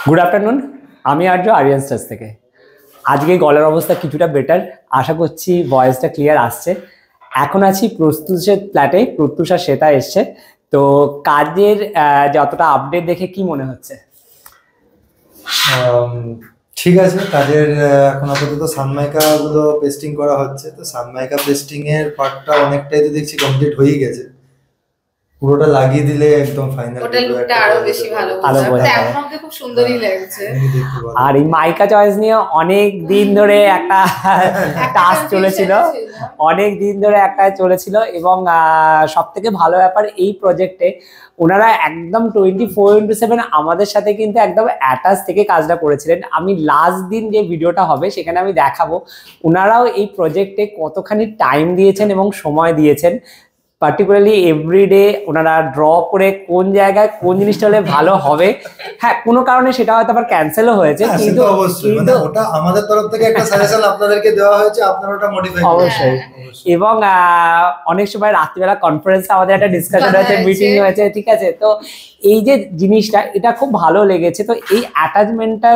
Good afternoon, আমি আর্য Aryan stars থেকে। আজকে গলার অবস্থা কিছুটা বেটার, আশা করছি ভয়েসটা ক্লিয়ার আসছে। এখন আছি প্রত্যুষের ফ্ল্যাটে, প্রত্যুষ আর শ্বেতা এসছে। তো কাজের যতটা আপডেট দেখে কি মনে হচ্ছে? ঠিক আছে, কাজের এখন আপাতত সানমাইকা গুলো পেস্টিং করা হচ্ছে। তো সানমাইকা পেস্টিং এর পার্টটা অনেকটাই তো দেখছি কমপ্লিট হয়ে গেছে, পুরোটা লাগিয়ে দিলে একদম ফাইনাল ওটা লুকটা আরো বেশি ভালো বোঝা যাবে। এখন আমাকে খুব সুন্দরই লাগছে। আর এই মাইকা চয়েস নিয়ে অনেক দিন ধরে একটা টাস্ক চলেছিল, এবং সব থেকে ভালো ব্যাপার এই প্রজেক্টে ওনারা একদম 24/7 আমাদের সাথে কিন্তু একদম অ্যাটাচ থেকে কাজটা করেছিলেন। আমি লাস্ট দিন যে ভিডিওটা হবে সেখানে আমি দেখাবো ওনারাও এই প্রজেক্টে কতখানি টাইম দিয়েছেন এবং সময় দিয়েছেন। পার্টিকুলারলি এভরিডে ওনারা ড্র করে কোন জায়গায় কোন জিনিসটা হলে ভালো হবে। হ্যাঁ, কোনো কারণে সেটা হয়তো আবার ক্যান্সেলও হয়েছে, কিন্তু ওটা আমাদের তরফ থেকে একটা সাজেশন আপনাদেরকে দেওয়া হয়েছে, আপনারা ওটা মডিফাই করুন অবশ্যই। এবং অনেক সময় রাত্রিবেলা কনফারেন্সে আমাদের একটা ডিসকাশন হয়েছে, মিটিং হয়েছে, ঠিক আছে। তো এই যে জিনিসটা, এটা খুব ভালো লেগেছে। তো এই অ্যাটাচমেন্টটা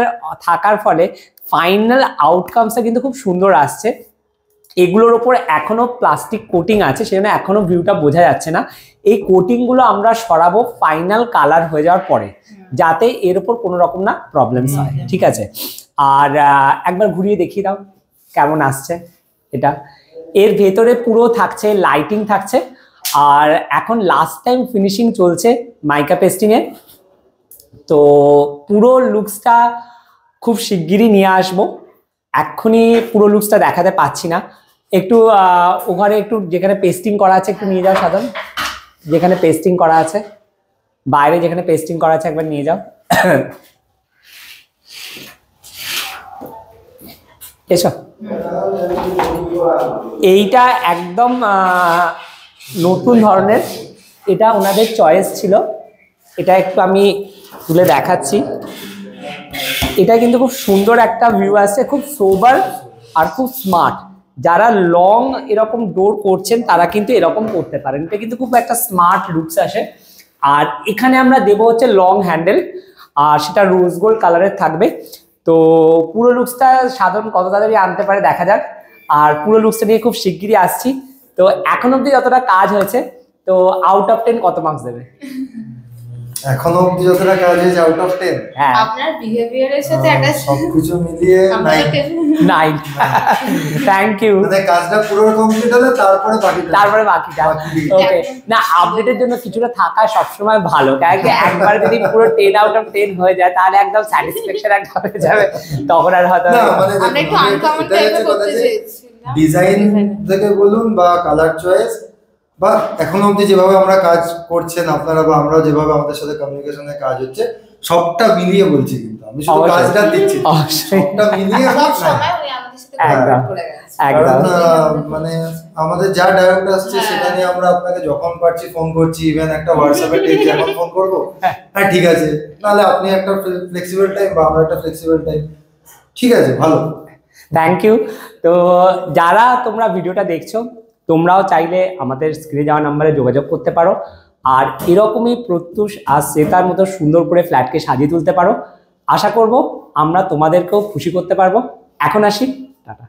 থাকার ফলে ফাইনাল আউটকামসটা কিন্তু খুব সুন্দর আসছে। এগুলোর ওপর এখনো প্লাস্টিক কোটিং আছে, সেজন্য এখনো ভিউটা বোঝা যাচ্ছে না। এই কোটিংগুলো আমরা সরাবো ফাইনাল কালার হয়ে যাওয়ার পরে, যাতে এর ওপর কোনো রকম না প্রবলেমস হয়, ঠিক আছে। আর একবার ঘুরিয়ে দেখিয়ে দাও কেমন আসছে এটা। এর ভেতরে পুরো থাকছে লাইটিং থাকছে, আর এখন লাস্ট টাইম ফিনিশিং চলছে মাইকা পেস্টিং এ। তো পুরো লুকসটা খুব শিগগিরই নিয়ে আসবো, এক্ষুনি পুরো লুকসটা দেখাতে পাচ্ছি না। একটু ওখানে একটু যেখানে পেস্টিং করা আছে একটু নিয়ে যাও সাধন, যেখানে পেস্টিং করা আছে, বাইরে যেখানে পেস্টিং করা আছে একবার নিয়ে যাও। এসো। এইটা একদম নতুন ধরনের, এটা ওনাদের চয়েস ছিল। এটা একটু আমি তুলে দেখাচ্ছি। এটা কিন্তু খুব সুন্দর একটা ভিউ আসছে, খুব সোবার আর খুব স্মার্ট। যারা লং এরকম ডোর করছেন তারা কিন্তু এরকম করতে পারেন, এটা কিন্তু খুব একটা স্মার্ট লুকস আসে। আর এখানে আমরা দেবো হচ্ছে লং হ্যান্ডেল, আর সেটা রোজ গোল্ড কালারের থাকবে। তো পুরো লুকসটা সাধারণ কত তাড়াতাড়ি আনতে পারে দেখা যাক। আর পুরো লুকসটা নিয়ে খুব শিগগিরই আসছি। তো এখন অব্দি যতটা কাজ হয়েছে, তো আউট অফ 10 কত মার্কস দেবে? এখনো অবধি যতটা কাজ হয়েছে আউট অফ 10। হ্যাঁ, আপনার বিহেভিয়ারের সাথে একটা সবকিছু মিলিয়ে 9। Thank you. মানে কাজটা পুরো কমপ্লিট হলে তারপরে বাকিটা। ওকে, না আপডেটের জন্য কিছুটা থাকা সবসময় ভালো, কারণ কি একবার যদি পুরো 10 আউট অফ 10 হয়ে যায় তাহলে একদম স্যাটিসফ্যাকশন একটা হয়ে যাবে, তখন আর হয়তো আমরা একটু আনকমন টাইপের করতে চাইছি। ডিজাইন থেকে বলুন বা কালার চয়েস, বা এখনো অবধি যেভাবে আমরা কাজ করছেন আপনারা বা আমরা যেভাবে আমাদের সাথে কমিউনিকেশনে কাজ হচ্ছে, সবটা মিলিয়ে বলছি। কিন্তু আমি শুধু কাজটা দিচ্ছি, সবটা মিলিয়ে মানে আমাদের যা ডায়লগ আসছে সেটা নিয়ে আমরা আপনাকে যখন পারছি ফোন করছি, ইভেন একটা হোয়াটসঅ্যাপে টেক্সট এখন ফোন করবো, হ্যাঁ ঠিক আছে, নাহলে আপনি একটা ফ্লেক্সিবল টাইম বা আমরা একটা ফ্লেক্সিবল টাইম, ঠিক আছে, ভালো। Thank you. তো যারা তোমরা ভিডিওটা দেখছো, তোমরাও চাইলে আমাদের স্ক্রিনে যাওয়া নাম্বারে যোগাযোগ করতে পারো, আর এরকমই প্রত্যুষ আর শ্বেতার মতো সুন্দর করে ফ্ল্যাটকে সাজিয়ে তুলতে পারো। আশা করব আমরা তোমাদেরকেও খুশি করতে পারবো। এখন আসি, টাটা।